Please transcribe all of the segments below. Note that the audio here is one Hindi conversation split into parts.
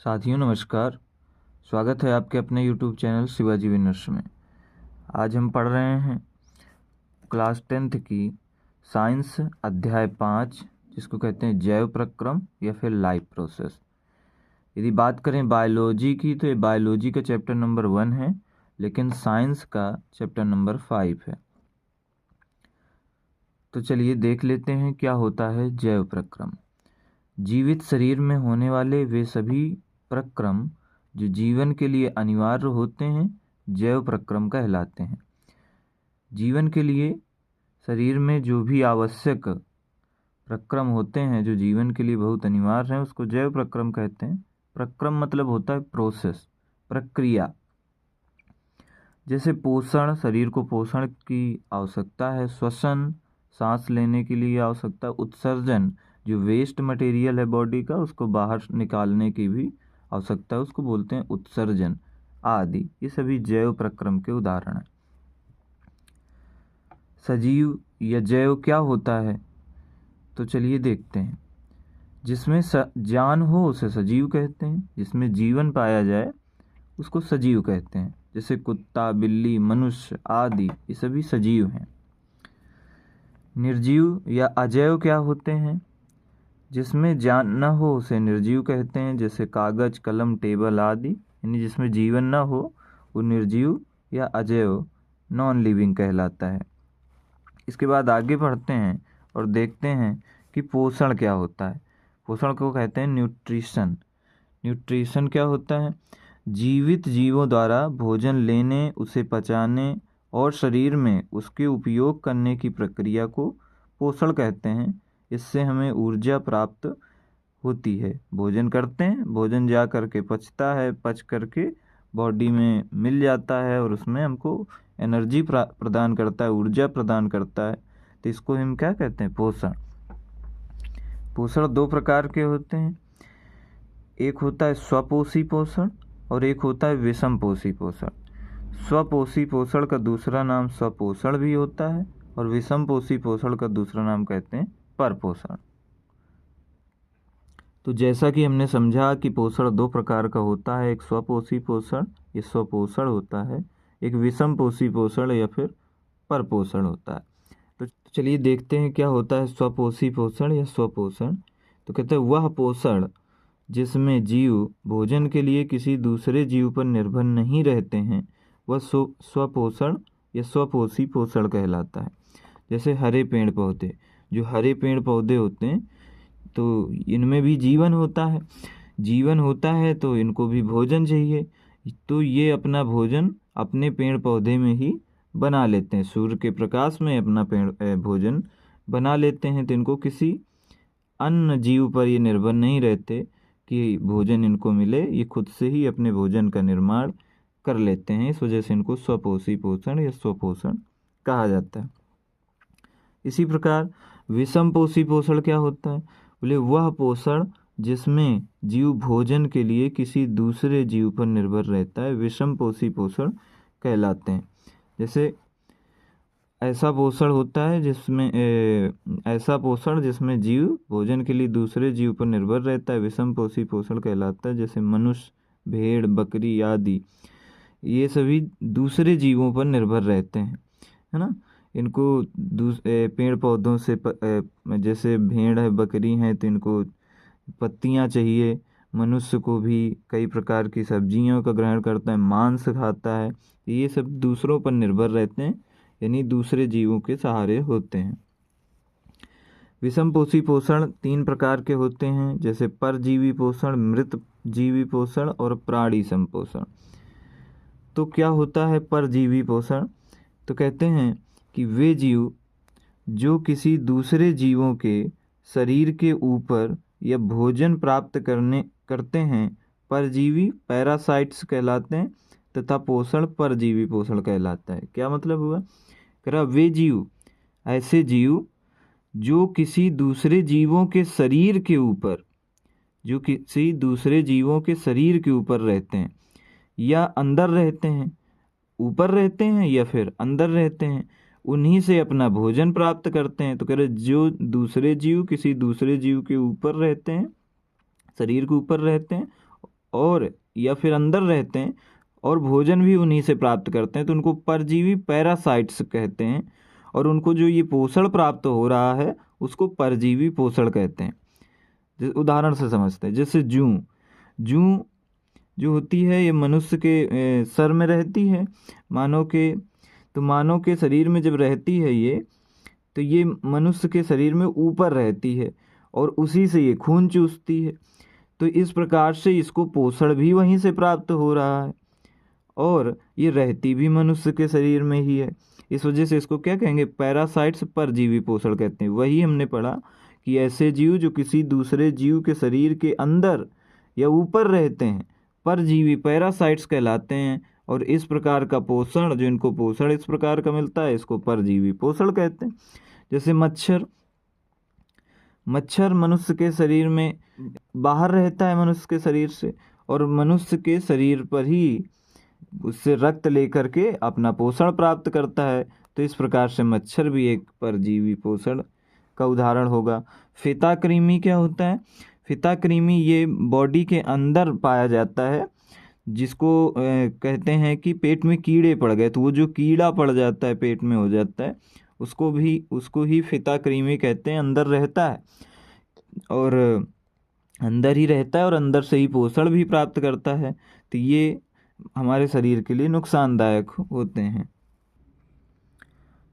साथियों नमस्कार। स्वागत है आपके अपने YouTube चैनल शिवाजी विनर्स में। आज हम पढ़ रहे हैं क्लास 10th की साइंस अध्याय 5, जिसको कहते हैं जैव प्रक्रम या फिर लाइफ प्रोसेस। यदि बात करें बायोलॉजी की तो ये बायोलॉजी का चैप्टर नंबर 1 है, लेकिन साइंस का चैप्टर नंबर 5 है। तो चलिए देख लेते हैं क्या होता है जैव प्रक्रम। जीवित शरीर में होने वाले वे सभी प्रक्रम जो जीवन के लिए अनिवार्य होते हैं जैव प्रक्रम कहलाते हैं। जीवन के लिए शरीर में जो भी आवश्यक प्रक्रम होते हैं जो जीवन के लिए बहुत अनिवार्य हैं उसको जैव प्रक्रम कहते हैं। प्रक्रम मतलब होता है प्रोसेस, प्रक्रिया। जैसे पोषण, शरीर को पोषण की आवश्यकता है। श्वसन, सांस लेने के लिए आवश्यकता। उत्सर्जन, जो वेस्ट मटेरियल है बॉडी का उसको बाहर निकालने की भी आवश्यकता है, उसको बोलते हैं उत्सर्जन आदि। ये सभी जैव प्रक्रम के उदाहरण हैं। सजीव या जैव क्या होता है तो चलिए देखते हैं। जिसमें जान हो उसे सजीव कहते हैं, जिसमें जीवन पाया जाए उसको सजीव कहते हैं। जैसे कुत्ता, बिल्ली, मनुष्य आदि ये सभी सजीव हैं। निर्जीव या अजैव क्या होते हैं? जिसमें जान न हो उसे निर्जीव कहते हैं। जैसे कागज, कलम, टेबल आदि, यानी जिसमें जीवन न हो वो निर्जीव या अजैव, नॉन लिविंग कहलाता है। इसके बाद आगे बढ़ते हैं और देखते हैं कि पोषण क्या होता है। पोषण को कहते हैं न्यूट्रिशन। न्यूट्रिशन क्या होता है? जीवित जीवों द्वारा भोजन लेने, उसे पचाने और शरीर में उसके उपयोग करने की प्रक्रिया को पोषण कहते हैं। इससे हमें ऊर्जा प्राप्त होती है। भोजन करते हैं, भोजन जा करके पचता है, पच करके बॉडी में मिल जाता है और उसमें हमको एनर्जी प्रदान करता है, ऊर्जा प्रदान करता है। तो इसको हम क्या कहते हैं? पोषण। पोषण दो प्रकार के होते हैं। एक होता है स्वपोषी पोषण और एक होता है विषमपोषी पोषण। स्वपोषी पोषण का दूसरा नाम स्वपोषण भी होता है और विषमपोषी पोषण का दूसरा नाम कहते हैं परपोषण। तो जैसा कि हमने समझा कि पोषण दो प्रकार का होता है, एक स्वपोषी पोषण, ये स्वपोषण होता है, एक विषमपोषी पोषण या फिर परपोषण होता है। तो चलिए देखते हैं क्या होता है स्वपोषी पोषण या स्वपोषण। तो कहते हैं वह पोषण जिसमें जीव भोजन के लिए किसी दूसरे जीव पर निर्भर नहीं रहते हैं वह स्वपोषण या स्वपोषी पोषण कहलाता है। जैसे हरे पेड़ पौधे, जो हरे पेड़ पौधे होते हैं तो इनमें भी जीवन होता है। जीवन होता है तो इनको भी भोजन चाहिए, तो ये अपना भोजन अपने पेड़ पौधे में ही बना लेते हैं। सूर्य के प्रकाश में अपना भोजन बना लेते हैं। तो इनको किसी अन्य जीव पर ये निर्भर नहीं रहते कि भोजन इनको मिले, ये खुद से ही अपने भोजन का निर्माण कर लेते हैं। इस वजह से इनको स्वपोषी पोषण या स्वपोषण कहा जाता है। इसी प्रकार विषमपोषी पोषण क्या होता है? बोले वह पोषण जिसमें जीव भोजन के लिए किसी दूसरे जीव पर निर्भर रहता है विषमपोषी पोषण कहलाते हैं। जैसे ऐसा पोषण होता है ऐसा पोषण जिसमें जीव भोजन के लिए दूसरे जीव पर निर्भर रहता है विषमपोषी पोषण कहलाता है। जैसे मनुष्य, भेड़, बकरी आदि ये सभी दूसरे जीवों पर निर्भर रहते हैं, है ना। इनको पेड़ पौधों से जैसे भेड़ है, बकरी है तो इनको पत्तियां चाहिए। मनुष्य को भी कई प्रकार की सब्जियों का ग्रहण करता है, मांस खाता है। ये सब दूसरों पर निर्भर रहते हैं, यानी दूसरे जीवों के सहारे होते हैं। विषमपोषी पोषण तीन प्रकार के होते हैं, जैसे परजीवी पोषण, मृत जीवी पोषण और प्राणी संपोषण। तो क्या होता है परजीवी पोषण? तो कहते हैं कि वे जीव जो किसी दूसरे जीवों के शरीर के ऊपर या भोजन प्राप्त करते हैं परजीवी पैरासाइट्स कहलाते हैं, तथा पोषण परजीवी पोषण कहलाता है। क्या मतलब हुआ? कह रहा वे जीव, ऐसे जीव जो किसी दूसरे जीवों के शरीर के ऊपर, जो किसी दूसरे जीवों के शरीर के ऊपर रहते हैं या अंदर रहते हैं, ऊपर रहते हैं या फिर अंदर रहते हैं, उन्हीं से अपना भोजन प्राप्त करते हैं। तो कह रहे जो दूसरे जीव किसी दूसरे जीव के ऊपर रहते हैं, शरीर के ऊपर रहते हैं और या फिर अंदर रहते हैं और भोजन भी उन्हीं से प्राप्त करते हैं, तो उनको परजीवी पैरासाइट्स कहते हैं। और उनको जो ये पोषण प्राप्त हो रहा है उसको परजीवी पोषण कहते हैं। उदाहरण से समझते हैं, जैसे जूं जूं जो होती है ये मनुष्य के सर में रहती है, मानव के शरीर में जब रहती है ये, तो ये मनुष्य के शरीर में ऊपर रहती है और उसी से ये खून चूसती है। तो इस प्रकार से इसको पोषण भी वहीं से प्राप्त हो रहा है और ये रहती भी मनुष्य के शरीर में ही है। इस वजह से इसको क्या कहेंगे, पैरासाइट्स, परजीवी पोषण कहते हैं। वही हमने पढ़ा कि ऐसे जीव जो किसी दूसरे जीव के शरीर के अंदर या ऊपर रहते हैं परजीवी पैरासाइट्स कहलाते हैं। और इस प्रकार का पोषण, जो इनको पोषण इस प्रकार का मिलता है, इसको परजीवी पोषण कहते हैं। जैसे मच्छर मनुष्य के शरीर में बाहर रहता है मनुष्य के शरीर से, और मनुष्य के शरीर पर ही उससे रक्त लेकर के अपना पोषण प्राप्त करता है। तो इस प्रकार से मच्छर भी एक परजीवी पोषण का उदाहरण होगा। फिताकृमि क्या होता है? फिताकृमि ये बॉडी के अंदर पाया जाता है, जिसको कहते हैं कि पेट में कीड़े पड़ गए, तो वो जो कीड़ा पड़ जाता है पेट में हो जाता है, उसको ही फिताकृमि कहते हैं। अंदर रहता है और अंदर ही रहता है और अंदर से ही पोषण भी प्राप्त करता है। तो ये हमारे शरीर के लिए नुकसानदायक होते हैं।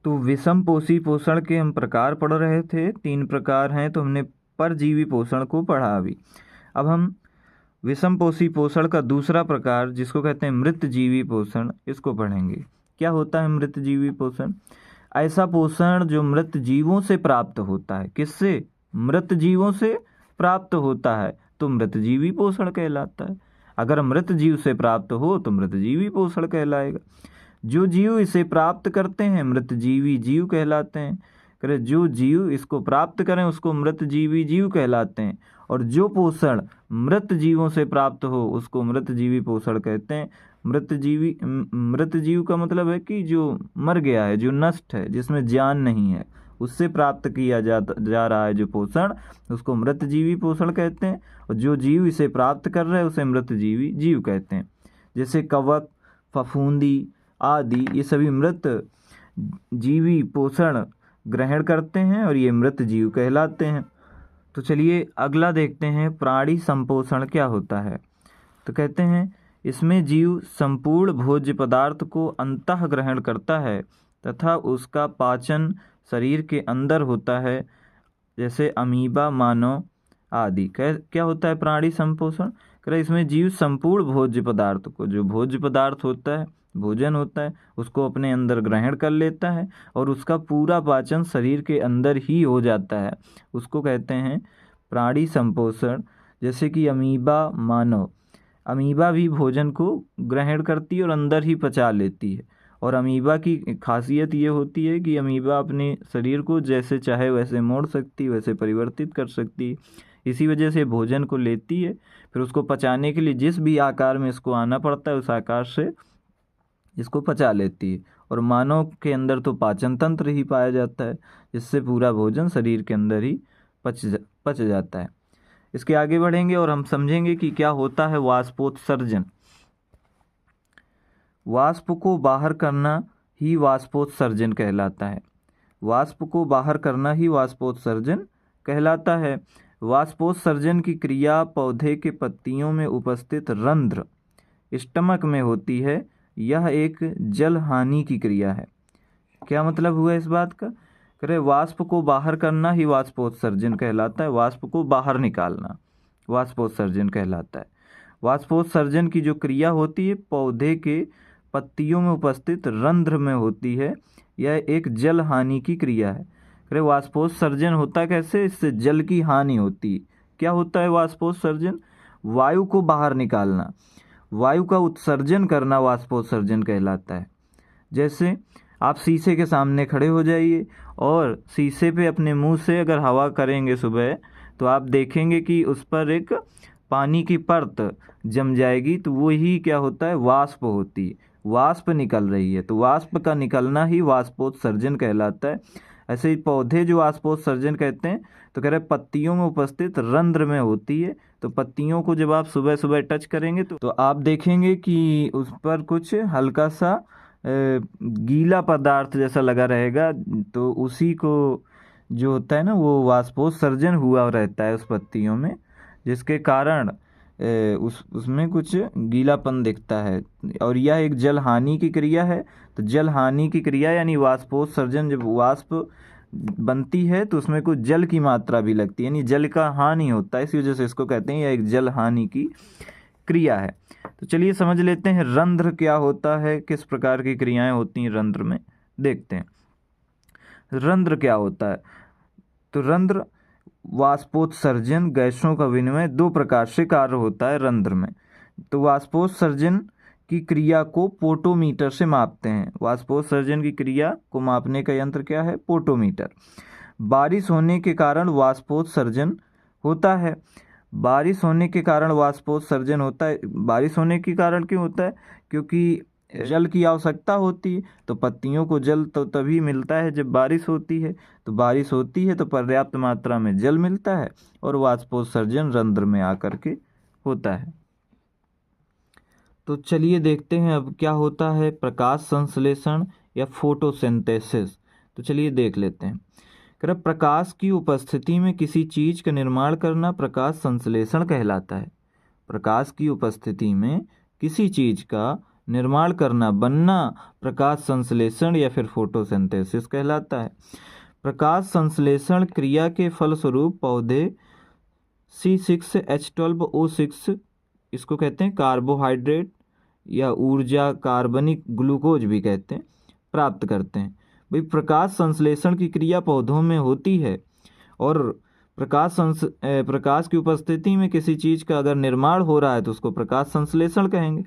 तो विषम पोषी पोषण के हम प्रकार पढ़ रहे थे, 3 प्रकार हैं, तो हमने परजीवी पोषण को पढ़ा अभी। अब हम विषम पोषी पोषण का दूसरा प्रकार, जिसको कहते हैं मृतजीवी पोषण, इसको पढ़ेंगे। क्या होता है मृतजीवी पोषण? ऐसा पोषण जो मृत जीवों से प्राप्त होता है। किससे? मृत जीवों से प्राप्त होता है, तो मृतजीवी पोषण कहलाता है। अगर मृत जीव से प्राप्त हो तो मृतजीवी पोषण कहलाएगा। जो जीव इसे प्राप्त करते हैं मृतजीवी जीव कहलाते हैं। जो जीव इसको प्राप्त करें उसको मृतजीवी जीव कहलाते हैं। और जो पोषण मृत जीवों से प्राप्त हो उसको मृतजीवी पोषण कहते हैं। मृत जीव का मतलब है कि जो मर गया है, जो नष्ट है, जिसमें जान नहीं है, उससे प्राप्त किया जा रहा है जो पोषण, उसको मृतजीवी पोषण कहते हैं। और जो जीव इसे प्राप्त कर रहे हैं उसे मृतजीवी जीव कहते हैं। जैसे कवक, फफूंदी आदि ये सभी मृत जीवी पोषण ग्रहण करते हैं और ये मृत जीव कहलाते हैं। तो चलिए अगला देखते हैं, प्राणी संपोषण क्या होता है। तो कहते हैं इसमें जीव संपूर्ण भोज्य पदार्थ को अंतः ग्रहण करता है तथा उसका पाचन शरीर के अंदर होता है, जैसे अमीबा, मानव आदि। क्या होता है प्राणी संपोषण? इसमें जीव संपूर्ण भोज्य पदार्थ को, जो भोज्य पदार्थ होता है, भोजन होता है, उसको अपने अंदर ग्रहण कर लेता है और उसका पूरा पाचन शरीर के अंदर ही हो जाता है, उसको कहते हैं प्राणी संपोषण। जैसे कि अमीबा, मानव, अमीबा भी भोजन को ग्रहण करती है और अंदर ही पचा लेती है। और अमीबा की खासियत ये होती है कि अमीबा अपने शरीर को जैसे चाहे वैसे मोड़ सकती, वैसे परिवर्तित कर सकती। इसी वजह से भोजन को लेती है, फिर उसको पचाने के लिए जिस भी आकार में इसको आना पड़ता है उस आकार से इसको पचा लेती है। और मानव के अंदर तो पाचन तंत्र ही पाया जाता है, जिससे पूरा भोजन शरीर के अंदर ही पच जाता है। इसके आगे बढ़ेंगे और हम समझेंगे कि क्या होता है वाष्पोत्सर्जन। वाष्प को बाहर करना ही वाष्पोत्सर्जन कहलाता है। वाष्प को बाहर करना ही वाष्पोत्सर्जन कहलाता है। वाष्पोत्सर्जन की क्रिया पौधे के पत्तियों में उपस्थित रंध्र स्टमक में होती है। यह एक जल हानि की क्रिया है। क्या मतलब हुआ इस बात का? वाष्प को बाहर करना ही वाष्पोत्सर्जन कहलाता है। वाष्प को बाहर निकालना वाष्पोत्सर्जन कहलाता है। वाष्पोत्सर्जन की जो क्रिया होती है पौधे के पत्तियों में उपस्थित रंध्र में होती है। यह एक जल हानि की क्रिया है। वाष्पोत्सर्जन होता कैसे? इससे जल की हानि होती है। क्या होता है वाष्पोत्सर्जन? वायु को बाहर निकालना, वायु का उत्सर्जन करना वाष्पोत्सर्जन कहलाता है। जैसे आप शीशे के सामने खड़े हो जाइए और शीशे पे अपने मुंह से अगर हवा करेंगे सुबह, तो आप देखेंगे कि उस पर एक पानी की परत जम जाएगी, तो वो ही क्या होता है? वाष्प होती है, वाष्प निकल रही है। तो वाष्प का निकलना ही वाष्पोत्सर्जन कहलाता है। ऐसे ही पौधे जो वाष्पोत्सर्जन कहते हैं तो कह रहे पत्तियों में उपस्थित रंध्र में होती है। तो पत्तियों को जब आप सुबह सुबह टच करेंगे तो आप देखेंगे कि उस पर कुछ हल्का सा गीला पदार्थ जैसा लगा रहेगा, तो उसी को जो होता है ना वो वाष्पोत्सर्जन हुआ रहता है उस पत्तियों में, जिसके कारण उसमें कुछ गीलापन दिखता है। और यह एक जल हानि की क्रिया है। तो जल हानि की क्रिया यानी वाष्पोत्सर्जन, जब वाष्प बनती है तो उसमें कुछ जल की मात्रा भी लगती है, यानी जल का हानि होता है, इसी वजह से इसको कहते हैं यह एक जल हानि की क्रिया है। तो चलिए समझ लेते हैं रंध्र क्या होता है, किस प्रकार की क्रियाएं होती हैं रंध्र में, देखते हैं रंध्र क्या होता है। तो रंध्र वाष्पोत्सर्जन गैसों का विनिमय दो प्रकार से कार्य होता है रंध्र में। तो वाष्पोत्सर्जन की क्रिया को पोटोमीटर से मापते हैं। वाष्पोत्सर्जन की क्रिया को मापने का यंत्र क्या है? पोटोमीटर। बारिश होने के कारण वाष्पोत्सर्जन होता है। बारिश होने के कारण वाष्पोत्सर्जन होता है। बारिश होने के कारण क्यों होता है? क्योंकि जल की आवश्यकता होती है। तो पत्तियों को जल तो तभी मिलता है जब बारिश होती है। तो बारिश होती है तो पर्याप्त मात्रा में जल मिलता है और वाष्पोत्सर्जन रंध्र में आकर के होता है। तो चलिए देखते हैं अब क्या होता है प्रकाश संश्लेषण या फोटोसिंथेसिस। तो चलिए देख लेते हैं। प्रकाश की उपस्थिति में किसी चीज का निर्माण करना प्रकाश संश्लेषण कहलाता है। प्रकाश की उपस्थिति में किसी चीज का निर्माण करना, बनना प्रकाश संश्लेषण या फिर फोटोसिंथेसिस कहलाता है। प्रकाश संश्लेषण क्रिया के फलस्वरूप पौधे C6H12O6, इसको कहते हैं कार्बोहाइड्रेट या ऊर्जा, कार्बनिक ग्लूकोज भी कहते हैं, प्राप्त करते हैं। भाई प्रकाश संश्लेषण की क्रिया पौधों में होती है और प्रकाश की उपस्थिति में किसी चीज का अगर निर्माण हो रहा है तो उसको प्रकाश संश्लेषण कहेंगे।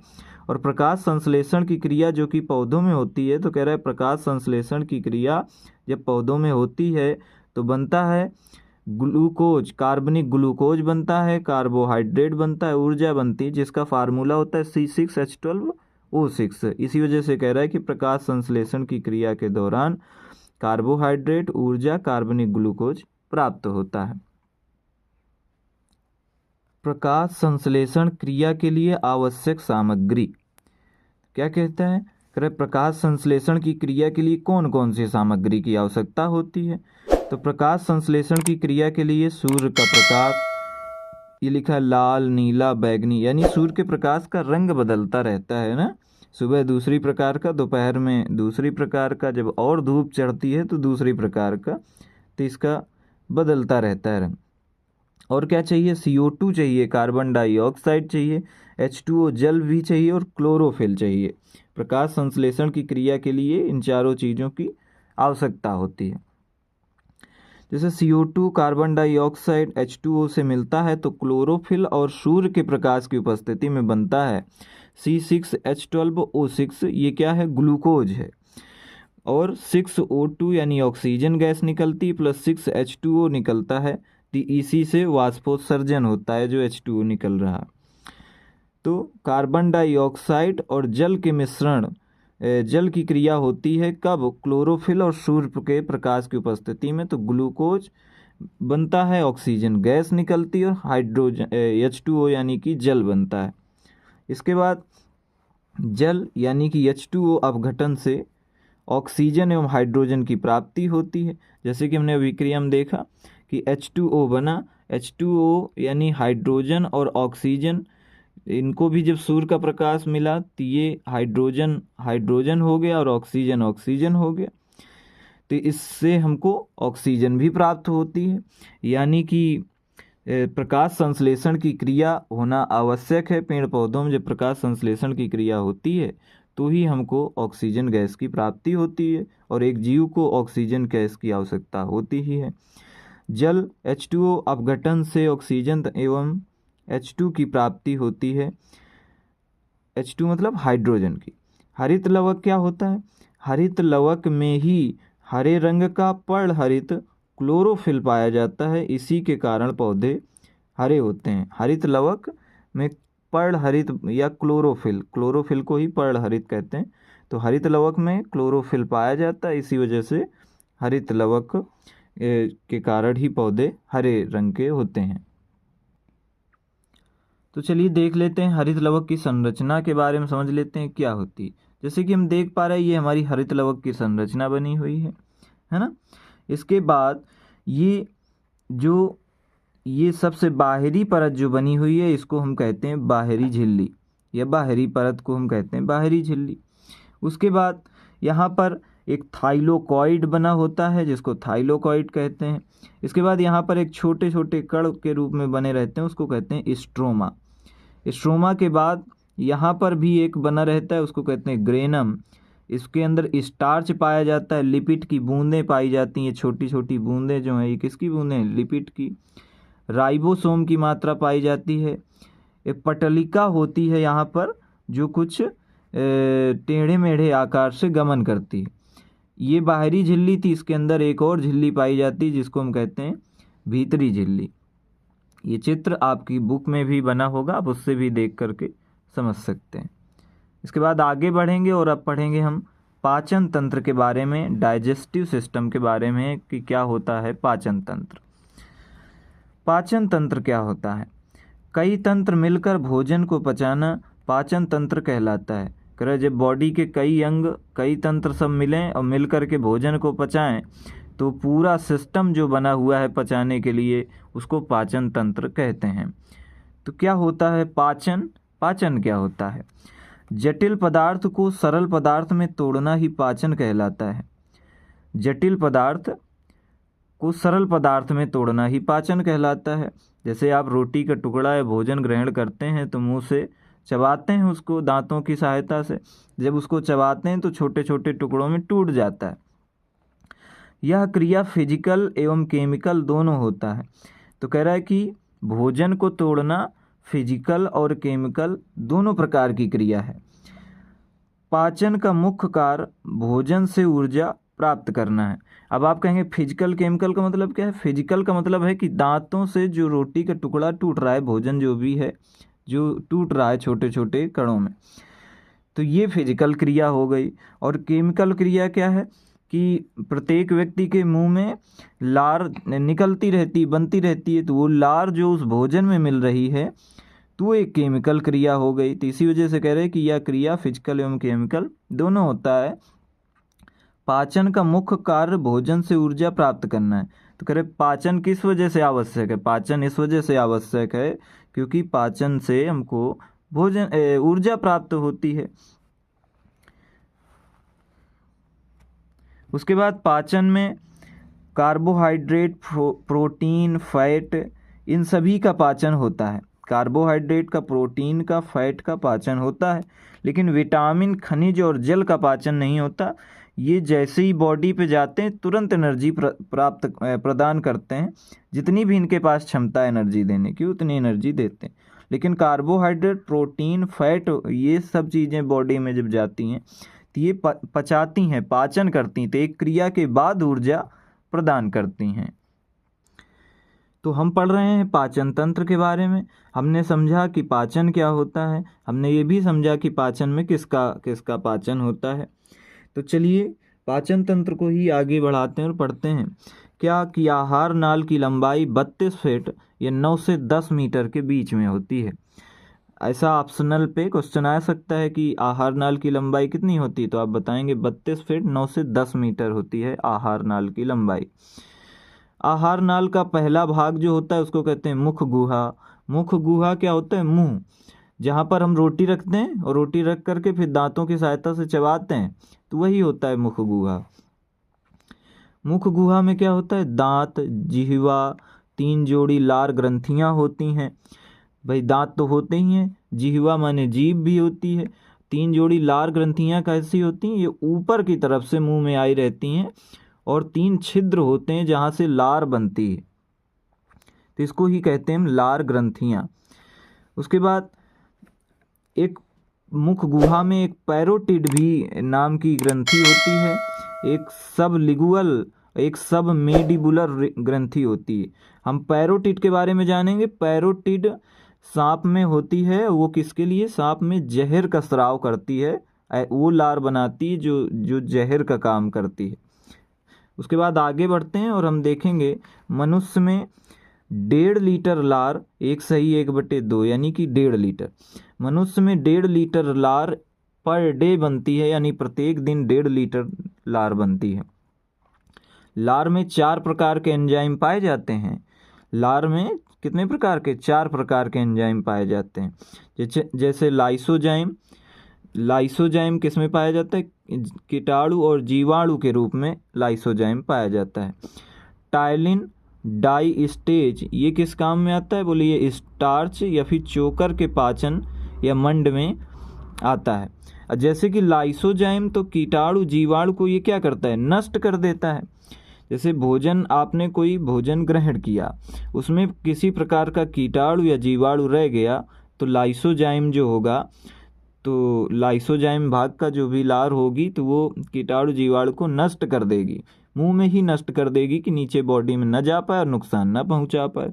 और प्रकाश संश्लेषण की क्रिया जो कि पौधों में होती है, तो कह रहा है प्रकाश संश्लेषण की क्रिया जब पौधों में होती है तो बनता है ग्लूकोज, कार्बनिक ग्लूकोज बनता है, कार्बोहाइड्रेट बनता है, ऊर्जा बनती है, जिसका फार्मूला होता है C6H12O6। इसी वजह से कह रहा है कि प्रकाश संश्लेषण की क्रिया के दौरान कार्बोहाइड्रेट, ऊर्जा, कार्बनिक ग्लूकोज प्राप्त होता है। प्रकाश संश्लेषण क्रिया के लिए आवश्यक सामग्री क्या कहता है? प्रकाश संश्लेषण की क्रिया के लिए कौन कौन सी सामग्री की आवश्यकता होती है? तो प्रकाश संश्लेषण की क्रिया के लिए सूर्य का प्रकाश, ये लिखा है लाल, नीला, बैगनी, यानी सूर्य के प्रकाश का रंग बदलता रहता है ना। सुबह दूसरी प्रकार का, दोपहर में दूसरी प्रकार का, जब और धूप चढ़ती है तो दूसरी प्रकार का, तो इसका बदलता रहता है रंग। और क्या चाहिए? CO2 चाहिए, कार्बन डाइऑक्साइड चाहिए, H2O जल भी चाहिए और क्लोरोफिल चाहिए। प्रकाश संश्लेषण की क्रिया के लिए इन चारों चीज़ों की आवश्यकता होती है। जैसे CO2 कार्बन डाइऑक्साइड H2O से मिलता है तो क्लोरोफिल और सूर्य के प्रकाश की उपस्थिति में बनता है C6H12O6। ये क्या है? ग्लूकोज है। और 6O2 यानी ऑक्सीजन गैस निकलती प्लस 6H2O निकलता है, तो इसी से वाष्पोत्सर्जन होता है जो H2O निकल रहा। तो कार्बन डाइऑक्साइड और जल के मिश्रण, जल की क्रिया होती है कब? क्लोरोफिल और सूर्य के प्रकाश की उपस्थिति में। तो ग्लूकोज बनता है, ऑक्सीजन गैस निकलती है और हाइड्रोजन H2O यानी कि जल बनता है। इसके बाद जल यानी कि H2O अपघटन से ऑक्सीजन एवं हाइड्रोजन की प्राप्ति होती है। जैसे कि हमने अभिक्रिया में देखा कि H2O बना, H2O यानी हाइड्रोजन और ऑक्सीजन, इनको भी जब सूर्य का प्रकाश मिला तो ये हाइड्रोजन हाइड्रोजन हो गया और ऑक्सीजन ऑक्सीजन हो गया। तो इससे हमको ऑक्सीजन भी प्राप्त होती है। यानी कि प्रकाश संश्लेषण की क्रिया होना आवश्यक है। पेड़ पौधों में जब प्रकाश संश्लेषण की क्रिया होती है तो ही हमको ऑक्सीजन गैस की प्राप्ति होती है और एक जीव को ऑक्सीजन गैस की आवश्यकता होती ही है। जल H2O अपघटन से ऑक्सीजन एवं H2 की प्राप्ति होती है। H2 मतलब हाइड्रोजन की। हरित लवक क्या होता है? हरित लवक में ही हरे रंग का पर्णहरित क्लोरोफिल पाया जाता है, इसी के कारण पौधे हरे होते हैं। हरित लवक में पर्णहरित या क्लोरोफिल को ही पर्णहरित कहते हैं। तो हरित लवक में क्लोरोफिल पाया जाता है, इसी वजह से हरित लवक के कारण ही पौधे हरे रंग के होते हैं। तो चलिए देख लेते हैं हरित लवक की संरचना के बारे में, समझ लेते हैं क्या होती है। जैसे कि हम देख पा रहे हैं ये हमारी हरित लवक की संरचना बनी हुई है ना। इसके बाद ये सबसे बाहरी परत जो बनी हुई है इसको हम कहते हैं बाहरी झिल्ली, या बाहरी परत को हम कहते हैं बाहरी झिल्ली। उसके बाद यहाँ पर एक थाइलोकॉइड बना होता है जिसको थाइलोकॉइड कहते हैं। इसके बाद यहाँ पर एक छोटे छोटे कण के रूप में बने रहते हैं, उसको कहते हैं स्ट्रोमा। स्ट्रोमा के बाद यहाँ पर भी एक बना रहता है, उसको कहते हैं ग्रेनम। इसके अंदर स्टार्च पाया जाता है, लिपिड की बूंदें पाई जाती हैं, छोटी छोटी बूंदें जो हैं ये किसकी बूंदें हैं, लिपिड की। राइबोसोम की मात्रा पाई जाती है। एक पटलिका होती है यहाँ पर जो कुछ टेढ़े मेढ़े आकार से गमन करती है। ये बाहरी झिल्ली थी, इसके अंदर एक और झिल्ली पाई जाती है जिसको हम कहते हैं भीतरी झिल्ली। ये चित्र आपकी बुक में भी बना होगा, आप उससे भी देख करके समझ सकते हैं। इसके बाद आगे बढ़ेंगे और अब पढ़ेंगे हम पाचन तंत्र के बारे में, डाइजेस्टिव सिस्टम के बारे में कि क्या होता है पाचन तंत्र। पाचन तंत्र क्या होता है? कई तंत्र मिलकर भोजन को पचाना पाचन तंत्र कहलाता है। कह जब बॉडी के कई अंग, कई तंत्र सब मिलें और मिलकर के भोजन को पचाएं तो पूरा सिस्टम जो बना हुआ है पचाने के लिए उसको पाचन तंत्र कहते हैं। तो क्या होता है पाचन? पाचन क्या होता है? जटिल पदार्थ को सरल पदार्थ में तोड़ना ही पाचन कहलाता है। जटिल पदार्थ को सरल पदार्थ में तोड़ना ही पाचन कहलाता है। जैसे आप रोटी का टुकड़ा या भोजन ग्रहण करते हैं तो मुंह से चबाते हैं उसको दांतों की सहायता से, जब उसको चबाते हैं तो छोटे छोटे टुकड़ों में टूट जाता है। यह क्रिया फिजिकल एवं केमिकल दोनों होता है। तो कह रहा है कि भोजन को तोड़ना फिजिकल और केमिकल दोनों प्रकार की क्रिया है। पाचन का मुख्य कार्य भोजन से ऊर्जा प्राप्त करना है। अब आप कहेंगे फिजिकल केमिकल का मतलब क्या है? फिजिकल का मतलब है कि दांतों से जो रोटी का टुकड़ा टूट रहा है, भोजन जो भी है जो टूट रहा है छोटे छोटे कणों में, तो ये फिजिकल क्रिया हो गई। और केमिकल क्रिया क्या है कि प्रत्येक व्यक्ति के मुंह में लार निकलती रहती, बनती रहती है, तो वो लार जो उस भोजन में मिल रही है तो एक केमिकल क्रिया हो गई। तो इसी वजह से कह रहे हैं कि यह क्रिया फिजिकल एवं केमिकल दोनों होता है। पाचन का मुख्य कार्य भोजन से ऊर्जा प्राप्त करना है। तो कह रहे पाचन किस वजह से आवश्यक है? पाचन इस वजह से आवश्यक है क्योंकि पाचन से हमको भोजन ऊर्जा प्राप्त होती है। उसके बाद पाचन में कार्बोहाइड्रेट, प्रोटीन, फैट, इन सभी का पाचन होता है। कार्बोहाइड्रेट का, प्रोटीन का, फैट का पाचन होता है, लेकिन विटामिन, खनिज और जल का पाचन नहीं होता। ये जैसे ही बॉडी पे जाते हैं तुरंत एनर्जी प्रदान करते हैं, जितनी भी इनके पास क्षमता है एनर्जी देने की उतनी एनर्जी देते हैं। लेकिन कार्बोहाइड्रेट, प्रोटीन, फैट, ये सब चीज़ें बॉडी में जब जाती हैं तो ये पचाती हैं, पाचन करती हैं, तो एक क्रिया के बाद ऊर्जा प्रदान करती हैं। तो हम पढ़ रहे हैं पाचन तंत्र के बारे में। हमने समझा कि पाचन क्या होता है, हमने ये भी समझा कि पाचन में किसका किसका पाचन होता है। तो चलिए पाचन तंत्र को ही आगे बढ़ाते हैं और पढ़ते हैं। क्या कि आहार नाल की लंबाई 32 फीट या 9 से 10 मीटर के बीच में होती है। ऐसा ऑप्शनल पे क्वेश्चन आ सकता है कि आहार नाल की लंबाई कितनी होती है, तो आप बताएंगे 32 फीट 9 से 10 मीटर होती है आहार नाल की लंबाई। आहार नाल का पहला भाग जो होता है उसको कहते हैं मुख गुहा। मुख गुहा क्या होता है? मुंह, जहाँ पर हम रोटी रखते हैं और रोटी रख करके फिर दांतों की सहायता से चबाते हैं, तो वही होता है मुख गुहा। मुख गुहा में क्या होता है? दांत, जिह्वा, 3 जोड़ी लार ग्रंथियां होती हैं। भाई दांत तो होते ही हैं, जिह्वा माने जीभ भी होती है, 3 जोड़ी लार ग्रंथियां कैसी होती हैं? ये ऊपर की तरफ से मुंह में आई रहती हैं और 3 छिद्र होते हैं जहाँ से लार बनती है, तो इसको ही कहते हैं लार ग्रंथियां। उसके बाद एक मुख गुहा में एक पैरोटिड भी नाम की ग्रंथि होती है, एक सब लिगुअल, एक सब मेडिबुलर ग्रंथि होती है। हम पैरोटिड के बारे में जानेंगे। पैरोटिड सांप में होती है, वो किसके लिए? सांप में जहर का स्राव करती है, वो लार बनाती है जो जहर का काम करती है। उसके बाद आगे बढ़ते हैं और हम देखेंगे मनुष्य में 1.5 लीटर लार, एक सही 1/2 यानी कि 1.5 लीटर। मनुष्य में 1.5 लीटर लार पर डे बनती है, यानी प्रत्येक दिन 1.5 लीटर लार बनती है। लार में 4 प्रकार के एंजाइम पाए जाते हैं। लार में कितने प्रकार के? 4 प्रकार के एंजाइम पाए जाते हैं। जैसे लाइसोजाइम। लाइसोजाइम किस में पाया जाता है? कीटाणु और जीवाणु के रूप में लाइसोजाइम पाया जाता है। टायलिन डाई स्टेज, ये किस काम में आता है? बोलिए, ये स्टार्च या फिर चोकर के पाचन या मंड में आता है। जैसे कि लाइसोजाइम तो कीटाणु जीवाणु को ये क्या करता है? नष्ट कर देता है। जैसे भोजन, आपने कोई भोजन ग्रहण किया, उसमें किसी प्रकार का कीटाणु या जीवाणु रह गया, तो लाइसोजाइम जो होगा, तो लाइसोजाइम भाग का जो भी लार होगी तो वो कीटाणु जीवाणु को नष्ट कर देगी, मुंह में ही नष्ट कर देगी कि नीचे बॉडी में न जा पाए और नुकसान न पहुंचा पाए।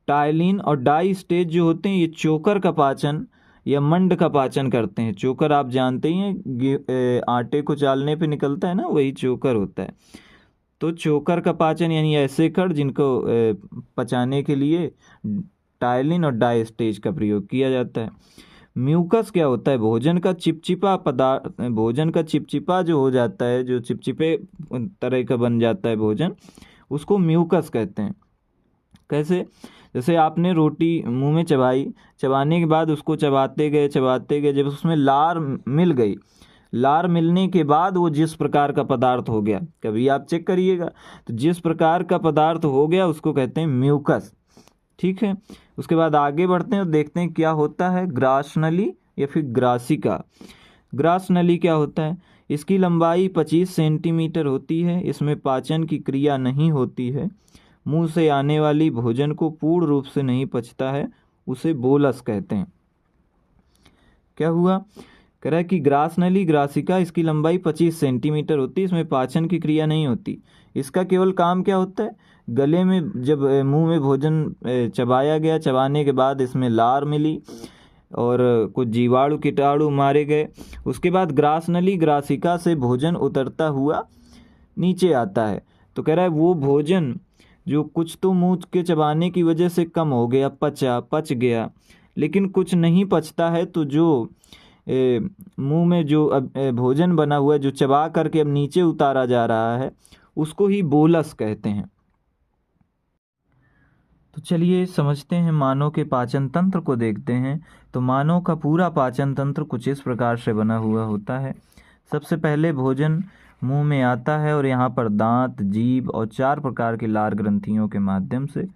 टायलिन और डाई स्टेज जो होते हैं ये चोकर का पाचन या मंड का पाचन करते हैं। चोकर आप जानते ही हैं, आटे को चालने पे निकलता है ना, वही चोकर होता है। तो चोकर का पाचन यानी ऐसे कण जिनको पचाने के लिए टायलिन और डाई स्टेज का प्रयोग किया जाता है। म्यूकस क्या होता है? भोजन का चिपचिपा पदार्थ, भोजन का चिपचिपा जो हो जाता है, जो चिपचिपे तरह का बन जाता है भोजन, उसको म्यूकस कहते हैं। कैसे? जैसे आपने रोटी मुंह में चबाई, चबाने के बाद उसको चबाते गए, जब उसमें लार मिल गई, लार मिलने के बाद वो जिस प्रकार का पदार्थ हो गया, कभी आप चेक करिएगा, तो जिस प्रकार का पदार्थ हो गया उसको कहते हैं म्यूकस। ठीक है, उसके बाद आगे बढ़ते हैं और देखते हैं क्या होता है ग्रासनली या फिर ग्रासिका। ग्रासनली क्या होता है? इसकी लंबाई 25 सेंटीमीटर होती है। इसमें पाचन की क्रिया नहीं होती है। मुंह से आने वाली भोजन को पूर्ण रूप से नहीं पचता है, उसे बोलस कहते हैं। क्या हुआ? कह रहा है कि ग्रासनली ग्रासिका, इसकी लंबाई 25 सेंटीमीटर होती है, इसमें पाचन की क्रिया नहीं होती। इसका केवल काम क्या होता है? गले में जब मुंह में भोजन चबाया गया, चबाने के बाद इसमें लार मिली और कुछ जीवाणु कीटाणु मारे गए, उसके बाद ग्रासनली ग्रासिका से भोजन उतरता हुआ नीचे आता है। तो कह रहा है वो भोजन जो कुछ तो मुंह के चबाने की वजह से कम हो गया, पच गया, लेकिन कुछ नहीं पचता है, तो जो मुंह में जो अब भोजन बना हुआ है, जो चबा करके अब नीचे उतारा जा रहा है, उसको ही बोलस कहते हैं। तो चलिए समझते हैं मानव के पाचन तंत्र को देखते हैं। तो मानव का पूरा पाचन तंत्र कुछ इस प्रकार से बना हुआ होता है। सबसे पहले भोजन मुंह में आता है और यहाँ पर दांत, जीभ और 4 प्रकार की लार ग्रंथियों के माध्यम से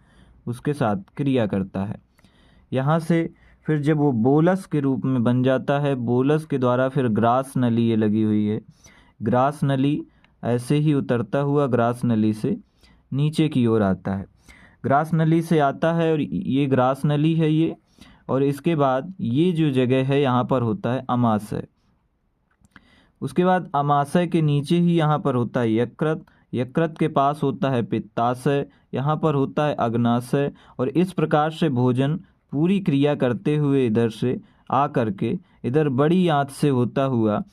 उसके साथ क्रिया करता है। यहाँ से फिर जब वो बोलस के रूप में बन जाता है, बोलस के द्वारा फिर ग्रास नली ये लगी हुई है, ग्रास नली ऐसे ही उतरता हुआ ग्रास नली से नीचे की ओर आता है। ग्रास नली से आता है और ये ग्रास नली है ये, और इसके बाद ये जो जगह है यहाँ पर होता है अमाशय। उसके बाद अमाशय के नीचे ही यहाँ पर होता है यकृत, यकृत के पास होता है पित्ताशय, यहाँ पर होता है अग्नाशय, और इस प्रकार से भोजन पूरी क्रिया करते हुए इधर से आ करके इधर बड़ी आंत से होता हुआ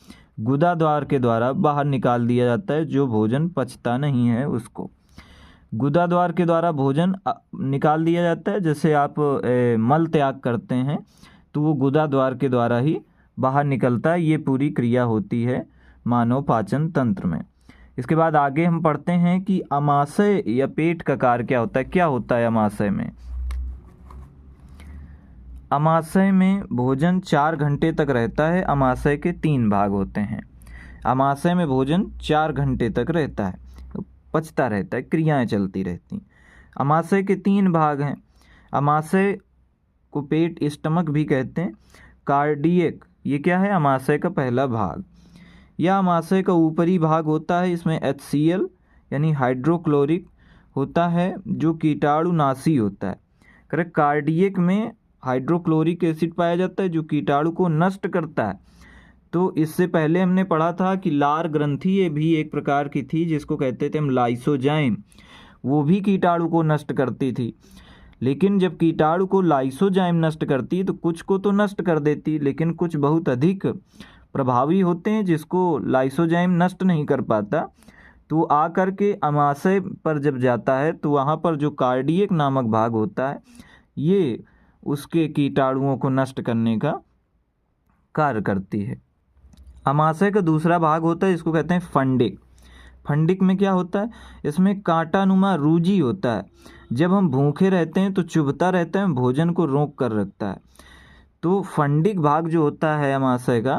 गुदा द्वार के द्वारा बाहर निकाल दिया जाता है। जो भोजन पचता नहीं है उसको गुदा द्वार के द्वारा भोजन निकाल दिया जाता है। जैसे आप मल त्याग करते हैं तो वो गुदा द्वार के द्वारा ही बाहर निकलता है। ये पूरी क्रिया होती है मानव पाचन तंत्र में। इसके बाद आगे हम पढ़ते हैं कि अमाशय या पेट का कार्य क्या होता है। क्या होता है अमाशय में? अमाशय में भोजन 4 घंटे तक रहता है। अमाशय के 3 भाग होते हैं। अमाशय में भोजन 4 घंटे तक रहता है, पचता रहता है, क्रियाएं चलती रहती। अमाशय के 3 भाग हैं। अमाशय को पेट स्टमक भी कहते हैं। कार्डियक, ये क्या है? अमाशय का पहला भाग। यह अमाशय का ऊपरी भाग होता है। इसमें HCl यानी हाइड्रोक्लोरिक होता है जो कीटाणुनाशी होता है। करेक्ट। कार्डियक में हाइड्रोक्लोरिक एसिड पाया जाता है जो कीटाणु को नष्ट करता है। तो इससे पहले हमने पढ़ा था कि लार ग्रंथि ये भी एक प्रकार की थी जिसको कहते थे हम लाइसोजाइम, वो भी कीटाणु को नष्ट करती थी। लेकिन जब कीटाणु को लाइसोजाइम नष्ट करती तो कुछ को तो नष्ट कर देती, लेकिन कुछ बहुत अधिक प्रभावी होते हैं जिसको लाइसोजाइम नष्ट नहीं कर पाता, तो आ कर के अमाशय पर जब जाता है तो वहाँ पर जो कार्डियक नामक भाग होता है ये उसके कीटाणुओं को नष्ट करने का कार्य करती है। अमाशय का दूसरा भाग होता है इसको कहते हैं फंडिक। फंडिक में क्या होता है, इसमें कांटानुमा रूजी होता है। जब हम भूखे रहते हैं तो चुभता रहता है, भोजन को रोक कर रखता है। तो फंडिक भाग जो होता है अमाशय का,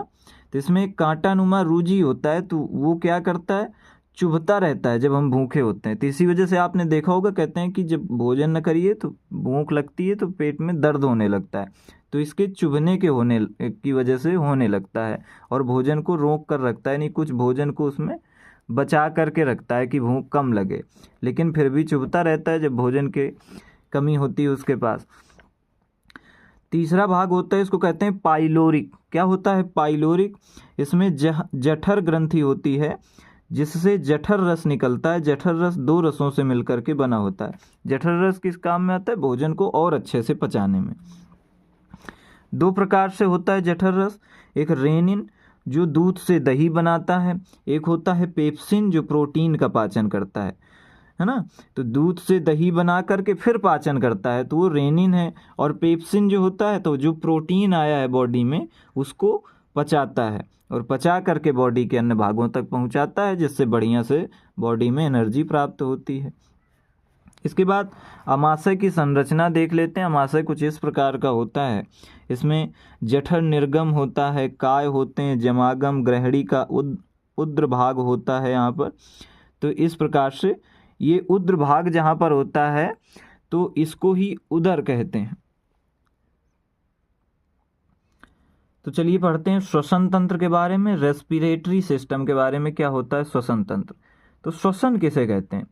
तो इसमें एक कांटानुमा रूजी होता है, तो वो क्या करता है, चुभता रहता है जब हम भूखे होते हैं। तो इसी वजह से आपने देखा होगा, कहते हैं कि जब भोजन न करिए तो भूख लगती है तो पेट में दर्द होने लगता है, तो इसके चुभने के होने की वजह से होने लगता है और भोजन को रोक कर रखता है, यानी कुछ भोजन को उसमें बचा करके रखता है कि भूख कम लगे, लेकिन फिर भी चुभता रहता है जब भोजन के कमी होती है उसके पास। तीसरा भाग होता है इसको कहते हैं पाइलोरिक। क्या होता है पाइलोरिक, इसमें जठर ग्रंथि होती है जिससे जठर रस निकलता है। जठर रस 2 रसों से मिलकर के बना होता है। जठर रस किस काम में आता है, भोजन को और अच्छे से पचाने में। 2 प्रकार से होता है जठर रस, एक रेनिन जो दूध से दही बनाता है, एक होता है पेप्सिन जो प्रोटीन का पाचन करता है ना। तो दूध से दही बना करके फिर पाचन करता है तो वो रेनिन है, और पेप्सिन जो होता है तो जो प्रोटीन आया है बॉडी में उसको पचाता है और पचा करके बॉडी के अन्य भागों तक पहुंचाता है, जिससे बढ़िया से बॉडी में एनर्जी प्राप्त होती है। इसके बाद अमाशय की संरचना देख लेते हैं। अमाशय कुछ इस प्रकार का होता है, इसमें जठर निर्गम होता है, काय होते हैं, जमागम, ग्रहणी का उद्र भाग होता है यहाँ पर। तो इस प्रकार से ये उद्र भाग जहाँ पर होता है तो इसको ही उदर कहते हैं। तो चलिए पढ़ते हैं श्वसन तंत्र के बारे में, रेस्पिरेटरी सिस्टम के बारे में। क्या होता है श्वसन तंत्र, तो श्वसन किसे कहते हैं,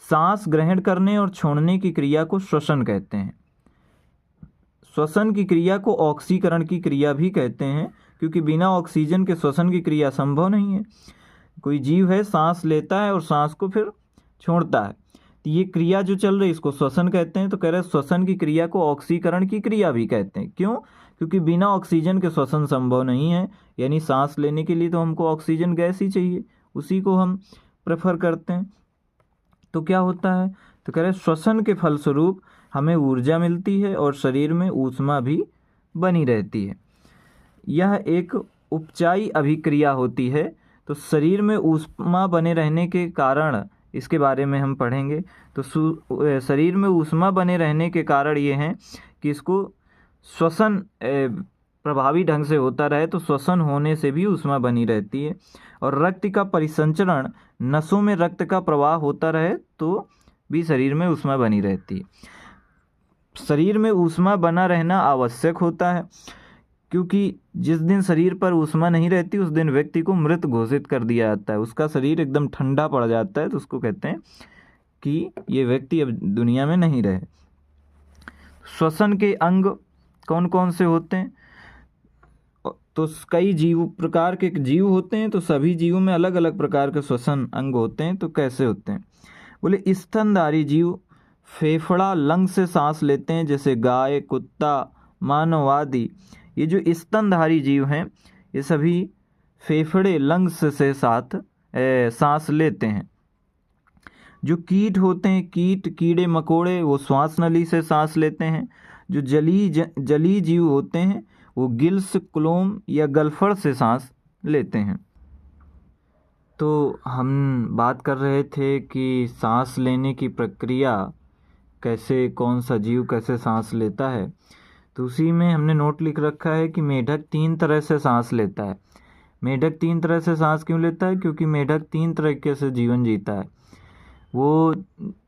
सांस ग्रहण करने और छोड़ने की क्रिया को श्वसन कहते हैं। श्वसन की क्रिया को ऑक्सीकरण की क्रिया भी कहते हैं, क्योंकि बिना ऑक्सीजन के श्वसन की क्रिया संभव नहीं है। कोई जीव है, सांस लेता है और सांस को फिर छोड़ता है, तो ये क्रिया जो चल रही है इसको श्वसन कहते हैं। तो कह रहे हैं श्वसन की क्रिया को ऑक्सीकरण की क्रिया भी कहते हैं। क्यों, क्योंकि बिना ऑक्सीजन के श्वसन संभव नहीं है, यानी सांस लेने के लिए तो हमको ऑक्सीजन गैस ही चाहिए, उसी को हम प्रेफर करते हैं। तो क्या होता है, तो कह रहे हैं श्वसन के फलस्वरूप हमें ऊर्जा मिलती है और शरीर में ऊष्मा भी बनी रहती है। यह एक उपचायी अभिक्रिया होती है। तो शरीर में ऊष्मा बने रहने के कारण, इसके बारे में हम पढ़ेंगे। तो शरीर में ऊष्मा बने रहने के कारण ये हैं कि इसको श्वसन प्रभावी ढंग से होता रहे, तो श्वसन होने से भी ऊष्मा बनी रहती है। और रक्त का परिसंचरण, नसों में रक्त का प्रवाह होता रहे तो भी शरीर में ऊष्मा बनी रहती है। शरीर में ऊष्मा बना रहना आवश्यक होता है, क्योंकि जिस दिन शरीर पर ऊष्मा नहीं रहती उस दिन व्यक्ति को मृत घोषित कर दिया जाता है। उसका शरीर एकदम ठंडा पड़ जाता है, तो उसको कहते हैं कि ये व्यक्ति अब दुनिया में नहीं रहे। श्वसन के अंग कौन कौन से होते हैं, तो कई प्रकार के जीव होते हैं, तो सभी जीवों में अलग अलग प्रकार के श्वसन अंग होते हैं। तो कैसे होते हैं, बोले स्तनधारी जीव फेफड़ा लंग से सांस लेते हैं, जैसे गाय, कुत्ता, मानव आदि। ये जो स्तनधारी जीव हैं ये सभी फेफड़े लंग्स से साथ सांस लेते हैं। जो कीट होते हैं, कीड़े मकोड़े, वो श्वास नली से सांस लेते हैं। जो जलीय जीव होते हैं वो गिल्स, क्लोम या गलफड़ से सांस लेते हैं। तो हम बात कर रहे थे कि सांस लेने की प्रक्रिया कैसे, कौन सा जीव कैसे सांस लेता है, तो उसी में हमने नोट लिख रखा है कि मेढक 3 तरह से सांस लेता है। मेढक 3 तरह से सांस क्यों लेता है, क्योंकि मेढक 3 तरीके से जीवन जीता है। वो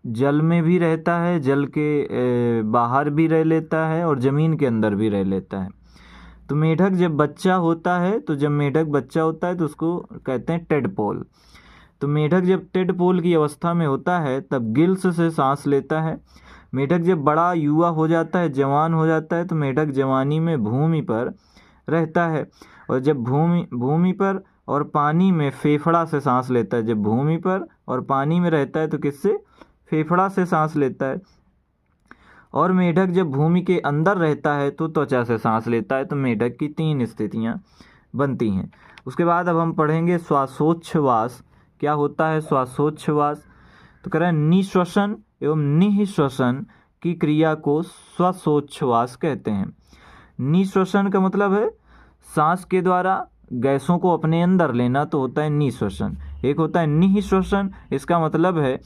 जल में भी रहता है, जल के बाहर भी रह लेता है और ज़मीन के अंदर भी रह लेता है। तो मेढक जब बच्चा होता है, तो जब मेढक बच्चा होता है तो उसको कहते हैं टेडपोल। तो मेढक जब टेडपोल की अवस्था में होता है तब गिल्स से सांस लेता है। मेढक जब बड़ा युवा हो जाता है, जवान हो जाता है, तो मेढक जवानी में भूमि पर रहता है, और जब भूमि पर और पानी में फेफड़ा से सांस लेता है। जब भूमि पर और पानी में रहता है तो किससे, फेफड़ा से सांस लेता है। और मेढक जब भूमि के अंदर रहता है तो त्वचा से सांस लेता है। तो मेढक की 3 स्थितियाँ बनती हैं। उसके बाद अब हम पढ़ेंगे श्वासोच्छ्वास। क्या होता है श्वासोच्छ्वास? तो कह रहे हैं निश्वसन एवं निःश्वसन की क्रिया को श्वासोच्छ्वास कहते हैं। निश्वसन का मतलब है सांस के द्वारा गैसों को अपने अंदर लेना, तो होता है निश्वसन। एक होता है निःश्वसन, इसका मतलब है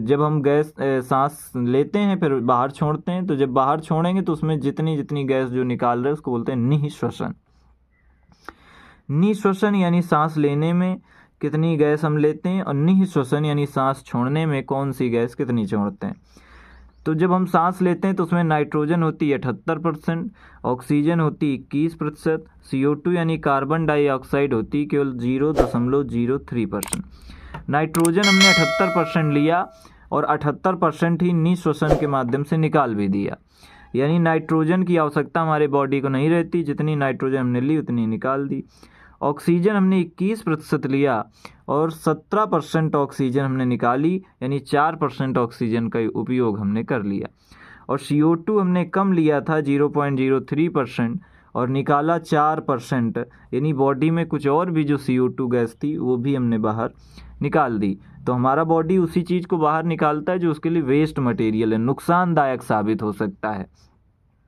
जब हम गैस सांस लेते हैं फिर बाहर छोड़ते हैं, तो जब बाहर छोड़ेंगे तो उसमें जितनी जितनी गैस जो निकाल रहे हैं उसको बोलते हैं निःश्वसन। निःश्वसन यानी सांस लेने में कितनी गैस हम लेते हैं, और निःश्वसन यानी सांस छोड़ने में कौन सी गैस कितनी छोड़ते हैं। तो जब हम सांस लेते हैं तो उसमें नाइट्रोजन होती है 78%, ऑक्सीजन होती 21%, CO2 यानी कार्बन डाइऑक्साइड होती केवल 0.03%। नाइट्रोजन हमने 78% लिया और 78% ही निःश्वसन के माध्यम से निकाल भी दिया, यानी नाइट्रोजन की आवश्यकता हमारे बॉडी को नहीं रहती, जितनी नाइट्रोजन हमने ली उतनी निकाल दी। ऑक्सीजन हमने 21% लिया और 17% ऑक्सीजन हमने निकाली, यानी 4% ऑक्सीजन का उपयोग हमने कर लिया। और CO2 हमने कम लिया था 0.03% और निकाला 4%, यानी बॉडी में कुछ और भी जो CO2 गैस थी वो भी हमने बाहर निकाल दी। तो हमारा बॉडी उसी चीज़ को बाहर निकालता है जो उसके लिए वेस्ट मटेरियल है, नुकसानदायक साबित हो सकता है।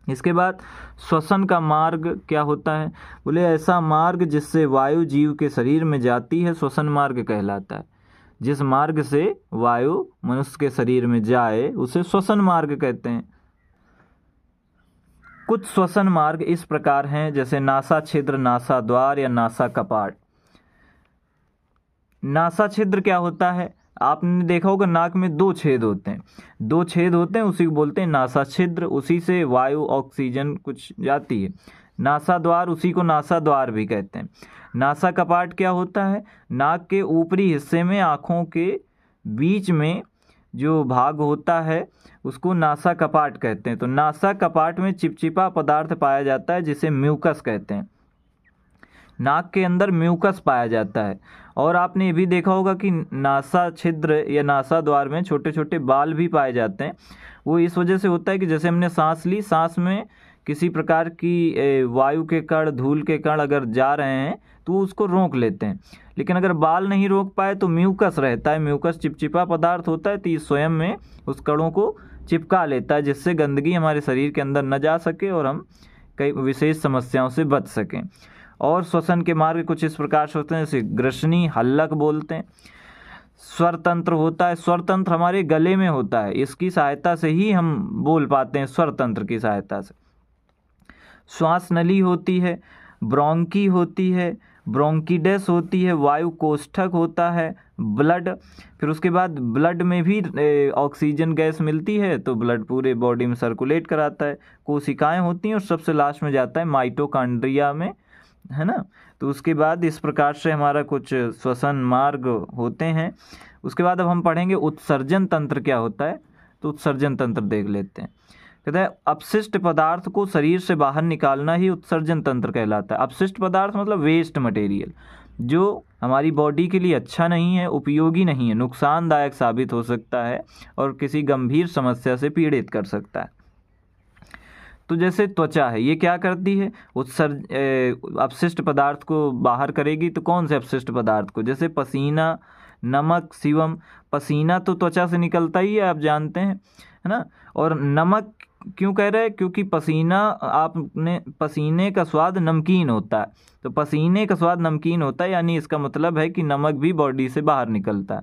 इसके बाद श्वसन का मार्ग क्या होता है? बोले ऐसा मार्ग जिससे वायु जीव के शरीर में जाती है श्वसन मार्ग कहलाता है। जिस मार्ग से वायु मनुष्य के शरीर में जाए उसे श्वसन मार्ग कहते हैं। कुछ श्वसन मार्ग इस प्रकार हैं, जैसे नासा छिद्र, नासा द्वार या नासा कपाट। नासा छिद्र क्या होता है? आपने देखा होगा नाक में 2 छेद होते हैं, 2 छेद होते हैं, उसी को बोलते हैं नासा छिद्र, उसी से वायु ऑक्सीजन कुछ जाती है। नासा द्वार, उसी को नासा द्वार भी कहते हैं। नासा कपाट क्या होता है? नाक के ऊपरी हिस्से में आँखों के बीच में जो भाग होता है उसको नासा कपाट कहते हैं। तो नासा कपाट में चिपचिपा पदार्थ पाया जाता है जिसे म्यूकस कहते हैं। नाक के अंदर म्यूकस पाया जाता है। और आपने ये भी देखा होगा कि नासा छिद्र या नासा द्वार में छोटे छोटे बाल भी पाए जाते हैं। वो इस वजह से होता है कि जैसे हमने सांस ली, सांस में किसी प्रकार की वायु के कण, धूल के कण अगर जा रहे हैं तो वो उसको रोक लेते हैं। लेकिन अगर बाल नहीं रोक पाए तो म्यूकस रहता है, म्यूकस चिपचिपा पदार्थ होता है, तो ये स्वयं में उस कणों को चिपका लेता है, जिससे गंदगी हमारे शरीर के अंदर न जा सके और हम कई विशेष समस्याओं से बच सकें। और श्वसन के मार्ग कुछ इस प्रकार से होते हैं, जैसे ग्रसनी, हल्लक बोलते हैं। स्वर तंत्र होता है, स्वर तंत्र हमारे गले में होता है, इसकी सहायता से ही हम बोल पाते हैं, स्वर तंत्र की सहायता से। श्वास नली होती है, ब्रोंकी होती है, ब्रोंकीडेस होती है, वायु कोष्ठक होता है, ब्लड, फिर उसके बाद ब्लड में भी ऑक्सीजन गैस मिलती है तो ब्लड पूरे बॉडी में सर्कुलेट कराता है। कोशिकाएं होती हैं और सबसे लास्ट में जाता है माइटोकॉन्ड्रिया में, है ना। तो उसके बाद इस प्रकार से हमारा कुछ श्वसन मार्ग होते हैं। उसके बाद अब हम पढ़ेंगे उत्सर्जन तंत्र क्या होता है। तो उत्सर्जन तंत्र देख लेते हैं। कहते हैं अपशिष्ट पदार्थ को शरीर से बाहर निकालना ही उत्सर्जन तंत्र कहलाता है। अपशिष्ट पदार्थ मतलब वेस्ट मटेरियल, जो हमारी बॉडी के लिए अच्छा नहीं है, उपयोगी नहीं है, नुकसानदायक साबित हो सकता है और किसी गंभीर समस्या से पीड़ित कर सकता है। तो जैसे त्वचा है, ये क्या करती है? अपशिष्ट पदार्थ को बाहर करेगी। तो कौन से अपशिष्ट पदार्थ को? जैसे पसीना, नमक, सीवम। पसीना तो त्वचा से निकलता ही है, आप जानते हैं, है ना। और नमक क्यों कह रहे हैं? क्योंकि पसीने का स्वाद नमकीन होता है, तो पसीने का स्वाद नमकीन होता है, यानी इसका मतलब है कि नमक भी बॉडी से बाहर निकलता है।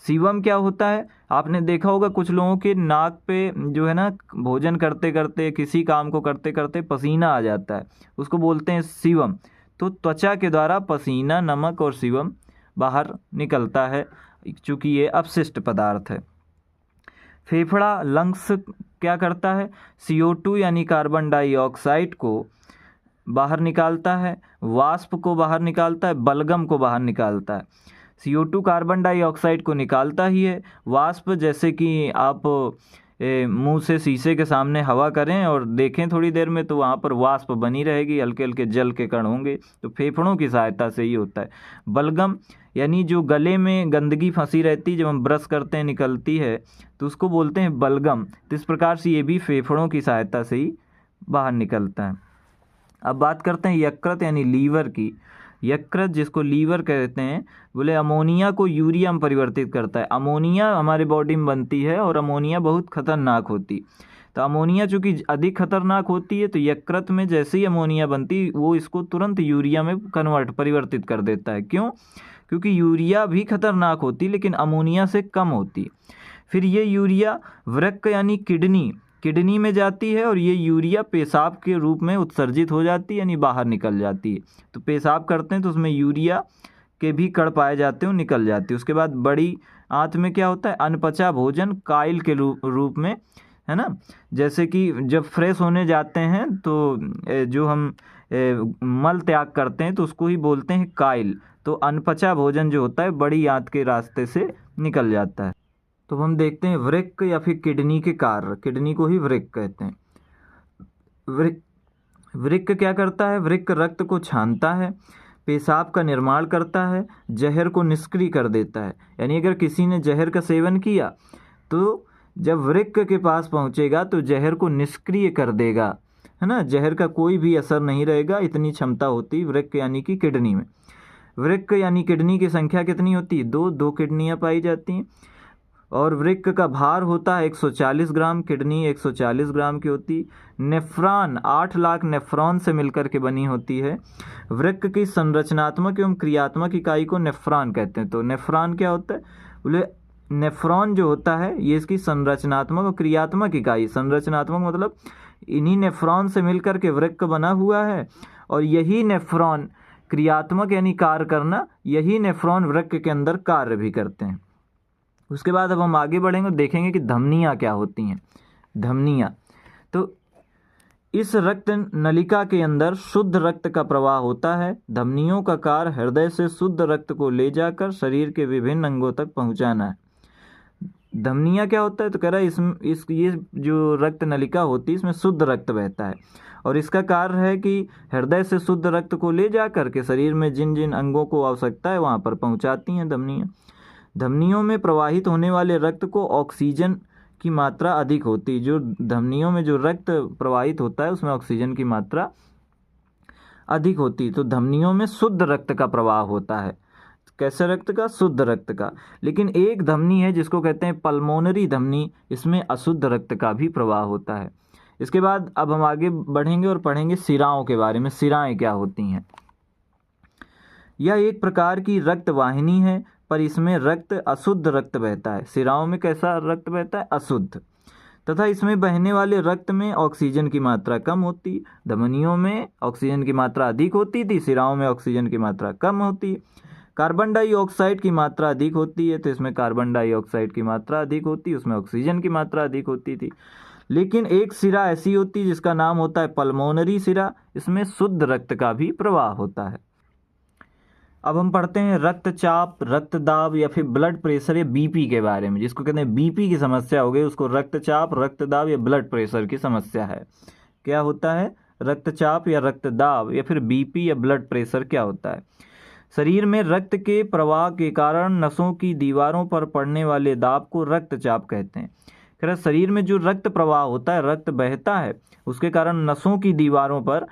सीवम क्या होता है? आपने देखा होगा कुछ लोगों के नाक पे जो है ना, भोजन करते करते, किसी काम को करते करते पसीना आ जाता है, उसको बोलते हैं सीवम। तो त्वचा के द्वारा पसीना, नमक और सीवम बाहर निकलता है, चूँकि ये अपशिष्ट पदार्थ है। फेफड़ा, लंग्स क्या करता है? CO2 यानी कार्बन डाइऑक्साइड को बाहर निकालता है, वाष्प को बाहर निकालता है, बलगम को बाहर निकालता है। CO2 कार्बन डाइऑक्साइड को निकालता ही है। वाष्प, जैसे कि आप मुंह से शीशे के सामने हवा करें और देखें थोड़ी देर में, तो वहाँ पर वाष्प बनी रहेगी, हल्के हल्के जल के कण होंगे, तो फेफड़ों की सहायता से ही होता है। बलगम यानी जो गले में गंदगी फंसी रहती है, जब हम ब्रश करते हैं निकलती है, तो उसको बोलते हैं बलगम। तो इस प्रकार से ये भी फेफड़ों की सहायता से ही बाहर निकलता है। अब बात करते हैं यकृत यानी लीवर की। यकृत जिसको लीवर कहते हैं, बोले अमोनिया को यूरिया में परिवर्तित करता है। अमोनिया हमारे बॉडी में बनती है और अमोनिया बहुत खतरनाक होती, तो अमोनिया चूँकि अधिक खतरनाक होती है तो यकृत में जैसे ही अमोनिया बनती वो इसको तुरंत यूरिया में परिवर्तित कर देता है। क्यों? क्योंकि यूरिया भी खतरनाक होती लेकिन अमोनिया से कम होती। फिर ये यूरिया वृक्क यानी किडनी में जाती है और ये यूरिया पेशाब के रूप में उत्सर्जित हो जाती है यानी बाहर निकल जाती है। तो पेशाब करते हैं तो उसमें यूरिया के भी कण पाए जाते हैं, निकल जाती है। उसके बाद बड़ी आंत में क्या होता है, अनपचा भोजन काइल के रूप में, है ना। जैसे कि जब फ्रेश होने जाते हैं तो जो हम मल त्याग करते हैं तो उसको ही बोलते हैं काइल। तो अनपचा भोजन जो होता है बड़ी आंत के रास्ते से निकल जाता है। तो हम देखते हैं वृक्क या फिर किडनी के कार्य, किडनी को ही वृक्क कहते हैं। वृक्क क्या करता है? वृक्क रक्त को छानता है, पेशाब का निर्माण करता है, जहर को निष्क्रिय कर देता है। यानी अगर किसी ने जहर का सेवन किया तो जब वृक्क के पास पहुंचेगा तो जहर को निष्क्रिय कर देगा, है ना। जहर का कोई भी असर नहीं रहेगा, इतनी क्षमता होती वृक्क यानी कि किडनी में। वृक्क यानी किडनी की संख्या कितनी होती है? दो किडनियाँ पाई जाती हैं। और वृक्क का भार होता है 140 ग्राम, किडनी 140 ग्राम की होती। नेफ्रॉन 8 लाख नेफ्रॉन से मिलकर के बनी होती है। वृक्क की संरचनात्मक एवं क्रियात्मक इकाई को नेफ्रॉन कहते हैं। तो नेफ्रॉन क्या होता है? बोले नेफ्रॉन जो होता है ये इसकी संरचनात्मक और क्रियात्मक इकाई। संरचनात्मक मतलब इन्हीं नेफ्रॉन से मिलकर के वृक्क बना हुआ है, और यही नेफ्रॉन क्रियात्मक यानी कार्य करना, यही नेफ्रॉन वृक्क के अंदर कार्य भी करते हैं। उसके बाद अब हम आगे बढ़ेंगे, देखेंगे कि धमनियाँ क्या होती हैं। धमनियाँ, तो इस रक्त नलिका के अंदर शुद्ध रक्त का प्रवाह होता है। धमनियों का कार्य हृदय से शुद्ध रक्त को ले जाकर शरीर के विभिन्न अंगों तक पहुंचाना है। धमनियाँ क्या होता है? तो कह रहा है ये जो रक्त नलिका होती है इसमें शुद्ध रक्त बहता है, और इसका कार्य है कि हृदय से शुद्ध रक्त को ले जाकर के शरीर में जिन जिन अंगों को आवश्यकता है वहाँ पर पहुँचाती हैं धमनियाँ। धमनियों में प्रवाहित होने वाले रक्त को ऑक्सीजन की मात्रा अधिक होती है। जो धमनियों में जो रक्त प्रवाहित होता है उसमें ऑक्सीजन की मात्रा अधिक होती है। तो धमनियों में शुद्ध रक्त का प्रवाह होता है। कैसे रक्त का? शुद्ध रक्त का। लेकिन एक धमनी है जिसको कहते हैं पल्मोनरी धमनी, इसमें अशुद्ध रक्त का भी प्रवाह होता है। इसके बाद अब हम आगे बढ़ेंगे और पढ़ेंगे शिराओं के बारे में। शिराएं क्या होती हैं? यह एक प्रकार की रक्त वाहिनी है, पर इसमें रक्त अशुद्ध रक्त बहता है। शिराओं में कैसा रक्त बहता है? अशुद्ध। तथा इसमें बहने वाले रक्त में ऑक्सीजन की मात्रा कम होती। धमनियों में ऑक्सीजन की मात्रा अधिक होती थी, शिराओं में ऑक्सीजन की मात्रा कम होती। कार्बन डाइऑक्साइड की मात्रा अधिक होती है, तो इसमें कार्बन डाइऑक्साइड की मात्रा अधिक होती, उसमें ऑक्सीजन की मात्रा अधिक होती थी। लेकिन एक शिरा ऐसी होती है जिसका नाम होता है पल्मोनरी शिरा, इसमें शुद्ध रक्त का भी प्रवाह होता है। अब हम पढ़ते हैं रक्तचाप, रक्तदाब या फिर ब्लड प्रेशर या बीपी के बारे में। जिसको कहते हैं बीपी की समस्या हो गई उसको रक्तचाप, रक्तदाब या ब्लड प्रेशर की समस्या है। क्या होता है? रक्तचाप या रक्तदाब या फिर बीपी या ब्लड प्रेशर क्या होता है? शरीर में रक्त के प्रवाह के कारण नसों की दीवारों पर पड़ने वाले दाब को रक्तचाप कहते हैं। खैर शरीर में जो रक्त प्रवाह होता है, रक्त बहता है, उसके कारण नसों की दीवारों पर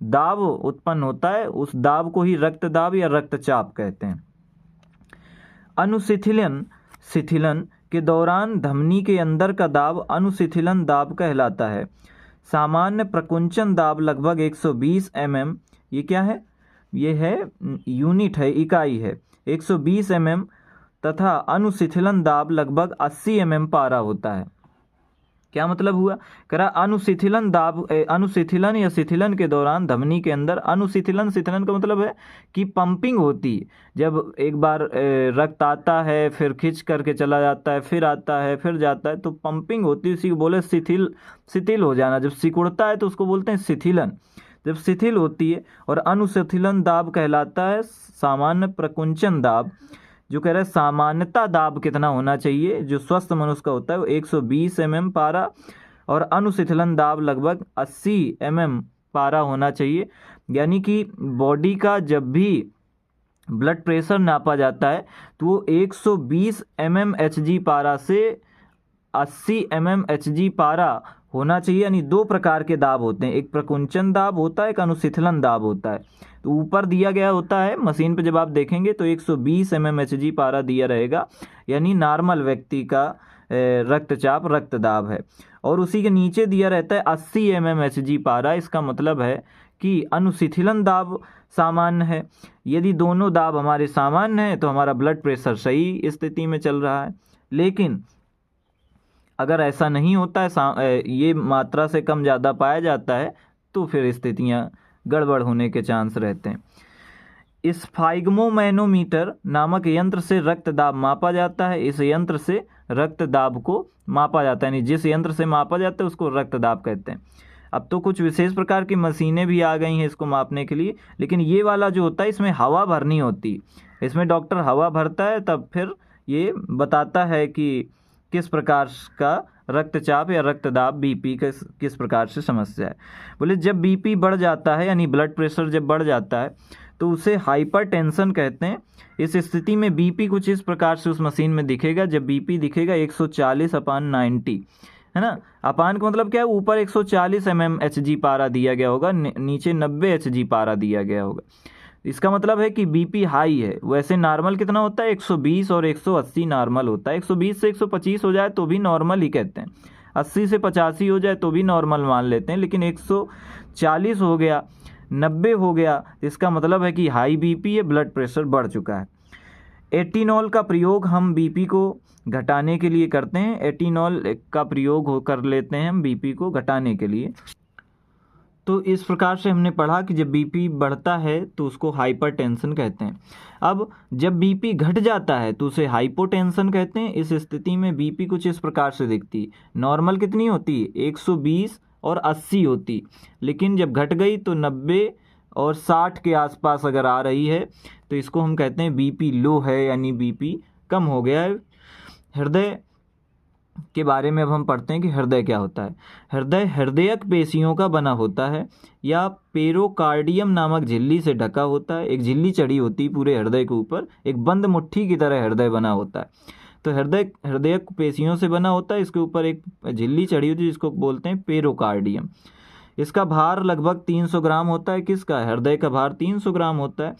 दाब उत्पन्न होता है, उस दाब को ही रक्तदाब या रक्तचाप कहते हैं। शिथिलन के दौरान धमनी के अंदर का दाब अनुशिथिलन दाब कहलाता है। सामान्य प्रकुंचन दाब लगभग 120 mm, ये क्या है? ये है यूनिट है, इकाई है, 120 mm, तथा अनुशिथिलन दाब लगभग 80 mm पारा होता है। क्या मतलब हुआ? करा अनुशिथिलन दाब, अनुशिथिलन या शिथिलन के दौरान धमनी के अंदर शिथिलन का मतलब है कि पंपिंग होती है। जब एक बार रक्त आता है फिर खींच करके चला जाता है, फिर आता है फिर जाता है, तो पंपिंग होती है, इसी को बोले शिथिल हो जाना। जब सिकुड़ता है तो उसको बोलते हैं शिथिलन। जब शिथिल होती है, और अनुशिथिलन दाब कहलाता है सामान्य प्रकुंचन दाब। जो कह रहा है सामान्यता दाब कितना होना चाहिए, जो स्वस्थ मनुष्य का होता है वो 120 mm पारा, और अनुशिथिलन दाब लगभग 80 mm पारा होना चाहिए। यानी कि बॉडी का जब भी ब्लड प्रेशर नापा जाता है तो वो 120 mmHg पारा से 80 mmHg पारा होना चाहिए, यानी दो प्रकार के दाब होते हैं, एक प्रकुंचन दाब होता है, एक अनुशिथिलन दाब होता है। तो ऊपर दिया गया होता है मशीन पे, जब आप देखेंगे तो 120 mmHg पारा दिया रहेगा, यानी नॉर्मल व्यक्ति का रक्तचाप रक्तदाब है। और उसी के नीचे दिया रहता है 80 mmHg पारा, इसका मतलब है कि अनुशिथिलन दाब सामान्य है। यदि दोनों दाब हमारे सामान्य हैं तो हमारा ब्लड प्रेशर सही स्थिति में चल रहा है। लेकिन अगर ऐसा नहीं होता है, ये मात्रा से कम ज़्यादा पाया जाता है, तो फिर स्थितियाँ गड़बड़ होने के चांस रहते हैं। स्फाइग्मोमैनोमीटर नामक यंत्र से रक्त दाब मापा जाता है। इस यंत्र से रक्त दाब को मापा जाता है, यानी जिस यंत्र से मापा जाता है उसको रक्त दाब कहते हैं। अब तो कुछ विशेष प्रकार की मशीनें भी आ गई हैं इसको मापने के लिए, लेकिन ये वाला जो होता है इसमें हवा भरनी होती, इसमें डॉक्टर हवा भरता है, तब फिर ये बताता है कि किस प्रकार का रक्तचाप या रक्तदाब बीपी किस प्रकार से समस्या है। बोले जब बीपी बढ़ जाता है, यानी ब्लड प्रेशर जब बढ़ जाता है, तो उसे हाइपरटेंशन कहते हैं। इस स्थिति में बीपी कुछ इस प्रकार से उस मशीन में दिखेगा। जब बीपी दिखेगा 140/90, है ना। अपान का मतलब क्या है, ऊपर 140 mmHg पारा दिया गया होगा, नीचे 90 Hg पारा दिया गया होगा। इसका मतलब है कि बीपी हाई है। वैसे नॉर्मल कितना होता है, 120 और 180 नॉर्मल होता है। 120 से 125 हो जाए तो भी नॉर्मल ही कहते हैं, 80 से 85 हो जाए तो भी नॉर्मल मान लेते हैं। लेकिन 140 हो गया, 90 हो गया, इसका मतलब है कि हाई बीपी है, ब्लड प्रेशर बढ़ चुका है। एटीनॉल का प्रयोग हम बीपी को घटाने के लिए करते हैं। एटीनॉल का प्रयोग कर लेते हैं हम बीपी को घटाने के लिए। तो इस प्रकार से हमने पढ़ा कि जब बीपी बढ़ता है तो उसको हाइपरटेंशन कहते हैं। अब जब बीपी घट जाता है तो उसे हाइपोटेंशन कहते हैं। इस स्थिति में बीपी कुछ इस प्रकार से दिखती है। नॉर्मल कितनी होती है, 120 और 80 होती, लेकिन जब घट गई तो 90 और 60 के आसपास अगर आ रही है तो इसको हम कहते हैं बीपी लो है, यानी बीपी कम हो गया है। हृदय के बारे में अब हम पढ़ते हैं कि हृदय क्या होता है। हृदय हृदयक पेशियों का बना होता है या पेरोकार्डियम नामक झिल्ली से ढका होता है। एक झिल्ली चढ़ी होती है पूरे हृदय के ऊपर, एक बंद मुट्ठी की तरह हृदय बना होता है। तो हृदय हृदयक पेशियों से बना होता है, इसके ऊपर एक झिल्ली चढ़ी होती है जिसको बोलते हैं पेरोकार्डियम। इसका भार लगभग 300 ग्राम होता है। किसका, हृदय का भार 300 ग्राम होता है।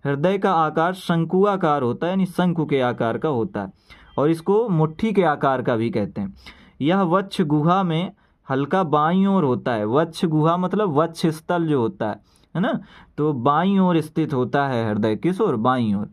हृदय का आकार शंकुआकार होता है, यानी शंकु के आकार का होता है, और इसको मुट्ठी के आकार का भी कहते हैं। यह वक्ष गुहा में हल्का बाईं ओर होता है। वक्ष गुहा मतलब वक्ष स्थल जो होता है ना, तो बाईं ओर स्थित होता है हृदय। किस ओर, बाईं ओर।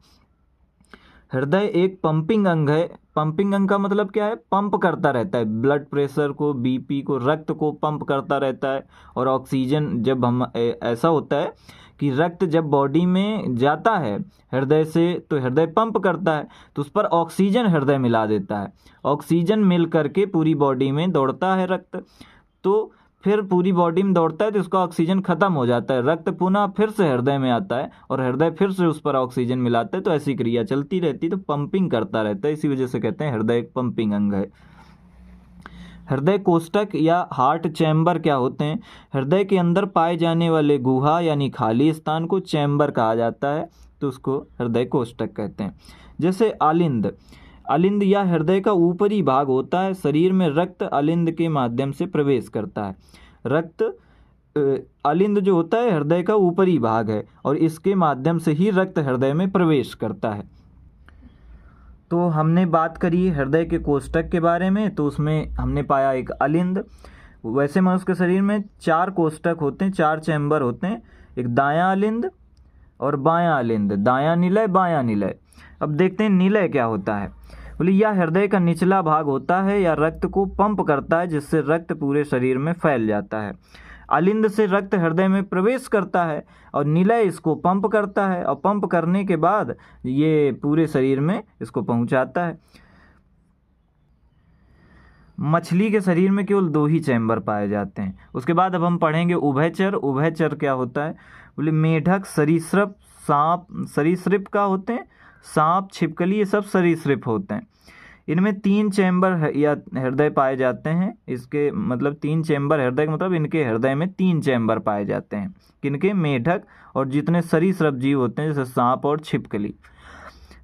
हृदय एक पंपिंग अंग है। पंपिंग अंग का मतलब क्या है, पंप करता रहता है ब्लड प्रेशर को, बीपी को, रक्त को पंप करता रहता है। और ऑक्सीजन जब हम ऐसा होता है कि रक्त जब बॉडी में जाता है हृदय से तो हृदय पंप करता है, तो उस पर ऑक्सीजन हृदय मिला देता है। ऑक्सीजन मिल करके पूरी बॉडी में दौड़ता है रक्त, तो फिर पूरी बॉडी में दौड़ता है तो उसका ऑक्सीजन खत्म हो जाता है, रक्त पुनः फिर से हृदय में आता है और हृदय फिर से उस पर ऑक्सीजन मिलाता है। तो ऐसी क्रिया चलती रहती है, तो पंपिंग करता रहता है। इसी वजह से कहते हैं हृदय एक पंपिंग अंग है। हृदय कोष्ठक या हार्ट चैम्बर क्या होते हैं। हृदय के अंदर पाए जाने वाले गुहा यानी खाली स्थान को चैम्बर कहा जाता है, तो उसको हृदय कोष्ठक कहते हैं। जैसे अलिंद, अलिंद या हृदय का ऊपरी भाग होता है। शरीर में रक्त अलिंद के माध्यम से प्रवेश करता है। रक्त अलिंद जो होता है हृदय का ऊपरी भाग है और इसके माध्यम से ही रक्त हृदय में प्रवेश करता है। तो हमने बात करी हृदय के कोष्ठक के बारे में, तो उसमें हमने पाया एक अलिंद। वैसे मनुष्य के शरीर में 4 कोष्ठक होते हैं, 4 चैम्बर होते हैं, एक दायां अलिंद और बायां अलिंद, दायां निलय बायां निलय। अब देखते हैं निलय क्या होता है। बोले यह हृदय का निचला भाग होता है या रक्त को पंप करता है जिससे रक्त पूरे शरीर में फैल जाता है। अलिंद से रक्त हृदय में प्रवेश करता है और निलय इसको पंप करता है और पंप करने के बाद ये पूरे शरीर में इसको पहुंचाता है। मछली के शरीर में केवल 2 ही चैम्बर पाए जाते हैं। उसके बाद अब हम पढ़ेंगे उभयचर। उभयचर क्या होता है। बोले मेढक, सरीसृप, सांप, सरीसृप का होते हैं, सांप, छिपकली, ये सब सरीसृप होते हैं। इनमें 3 चैम्बर या हृदय पाए जाते हैं। इसके मतलब 3 चैम्बर हृदय का मतलब इनके हृदय में 3 चैम्बर पाए जाते हैं। किनके, मेढक और जितने सरीसृप जीव होते हैं जैसे सांप और छिपकली।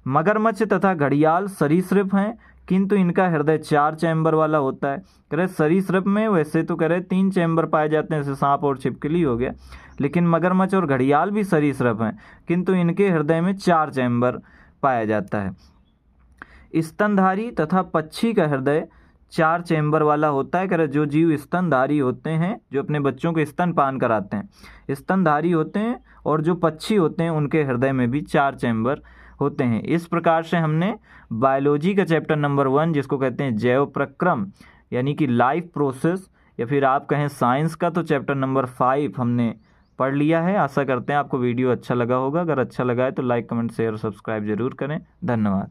मगरमच्छ तथा घड़ियाल सरीसृप हैं किंतु इनका हृदय 4 चैम्बर वाला होता है। कह रहे सरीसृप में वैसे तो कह रहे 3 चैम्बर पाए जाते हैं, जैसे सांप और छिपकली हो गया, लेकिन मगरमच्छ और घड़ियाल भी सरीसृप हैं, किंतु इनके हृदय में 4 चैम्बर पाया जाता है। स्तनधारी तथा पक्षी का हृदय 4 चैम्बर वाला होता है। कह रहे जो जीव स्तनधारी होते हैं, जो अपने बच्चों को स्तनपान कराते हैं, स्तनधारी होते हैं, और जो पक्षी होते हैं उनके हृदय में भी 4 चैम्बर होते हैं। इस प्रकार से हमने बायोलॉजी का चैप्टर नंबर 1, जिसको कहते हैं जैव प्रक्रम यानी कि लाइफ प्रोसेस, या फिर आप कहें साइंस का, तो चैप्टर नंबर 5 हमने पढ़ लिया है। आशा करते हैं आपको वीडियो अच्छा लगा होगा। अगर अच्छा लगा है तो लाइक, कमेंट, शेयर, सब्सक्राइब जरूर करें। धन्यवाद।